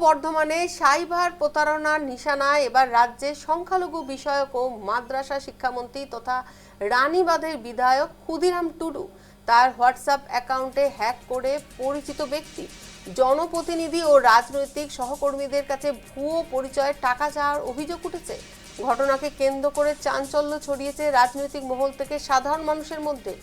বর্ধমানে সাইবার প্রতারণার নিশানায় এবার রাজ্যের সংখ্যালঘু বিষয়ক ও মাদ্রাসা শিক্ষামন্ত্রী তথা রানীবাঁধের বিধায়ক ক্ষুদিরাম টুডু। তার হোয়াটসঅ্যাপ অ্যাকাউন্টে হ্যাক করে পরিচিত ব্যক্তি, জনপ্রতিনিধি ও রাজনৈতিক সহকর্মীদের কাছে ভুয়ো পরিচয়ে টাকা চাওয়ার অভিযোগ উঠেছে। ঘটনাকে কেন্দ্র করে চাঞ্চল্য ছড়িয়েছে রাজনৈতিক মহল থেকে সাধারণ মানুষের মধ্যে।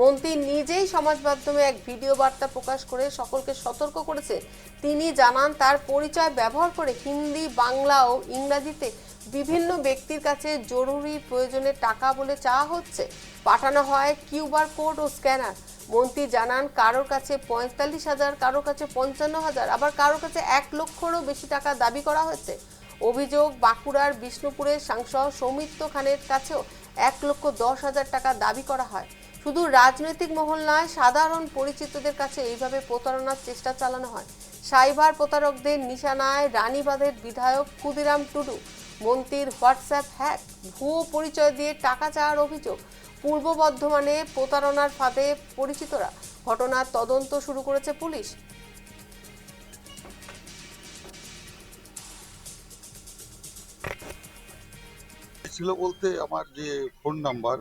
মন্ত্রী নিজেই সমাজ মাধ্যমে এক ভিডিও বার্তা প্রকাশ করে সকলকে সতর্ক করেছে। তিনি জানান, তার পরিচয় ব্যবহার করে হিন্দি, বাংলা ও ইংরেজিতে বিভিন্ন ব্যক্তির কাছে জরুরি প্রয়োজনে টাকা বলে চাওয়া হচ্ছে। পাঠানো হয় কিউআর কোড ও স্ক্যানার। মন্ত্রী জানান, কারোর কাছে ৪৫,০০০, কারোর কাছে ৫৫,০০০, আবার কারোর কাছে ১,০০,০০০-রও বেশি টাকা দাবি করা হয়েছে। অভিযোগ, বাঁকুড়ার বিষ্ণুপুরের সাংসদ সৌমিত্র খানের কাছেও ১,১০,০০০ টাকা দাবি করা হয়। শুধু রাজনৈতিক মহল নয়, সাধারণ পরিচিতদের কাছে এইভাবে প্রতারণার চেষ্টা চালানো হয়। সাইবার প্রতারকদের নিশানায় রানীবাঁধের বিধায়ক ক্ষুদিরাম টুডু। মন্ত্রীর হোয়াটসঅ্যাপ হ্যাক, ভুয়ো পরিচয় দিয়ে টাকা চাওয়ার অভিযোগ। পূর্ব বর্ধমানে প্রতারণার ফাঁদে পরিচিতরা। ঘটনার তদন্ত শুরু করেছে পুলিশ। ছিল বলতে আমার যে ফোন নাম্বার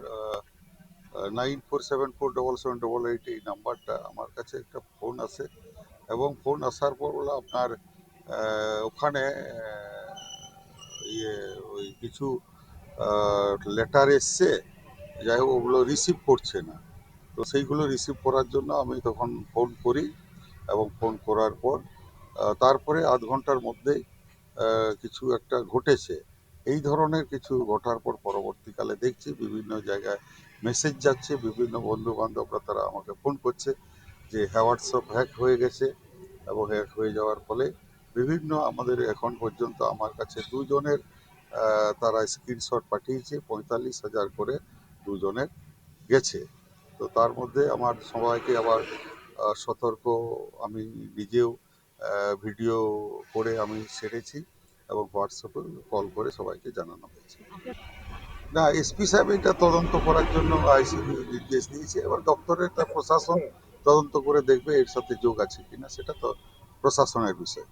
94747788, এই নাম্বারটা আমার কাছে একটা ফোন আসে এবং ফোন আসার পর বলে আপনার ওখানে ইয়ে ওই কিছু লেটার এসছে, যাই হোক ওগুলো রিসিভ করছে না। তো সেইগুলো রিসিভ করার জন্য আমি তখন ফোন করি এবং ফোন করার পর তারপরে আধ ঘন্টার মধ্যেই কিছু একটা ঘটেছে। এই ধরনের কিছু ঘটার পর পরবর্তীকালে দেখছি বিভিন্ন জায়গায় মেসেজ যাচ্ছে, বিভিন্ন বন্ধু বান্ধবরা তারা আমাকে ফোন করছে যে হোয়াটসঅ্যাপ হ্যাক হয়ে গেছে, এবং হ্যাক হয়ে যাওয়ার ফলে বিভিন্ন আমাদের এখন পর্যন্ত আমার কাছে দুজনের তারা স্ক্রিনশট পাঠিয়েছে, ৪৫,০০০ করে দুজনের গেছে। তো তার মধ্যে আমার সবাইকে আবার সতর্ক, আমি নিজেও ভিডিও করে আমি সেরেছি এবং হোয়াটসঅ্যাপে কল করে সবাইকে জানানো হয়েছে। না, এসপি সাহেব এটা তদন্ত করার জন্য আইসিবি নির্দেশ দিয়েছে। এবার দপ্তরের প্রশাসন তদন্ত করে দেখবে এর সাথে যোগ আছে কিনা, সেটা তো প্রশাসনের বিষয়।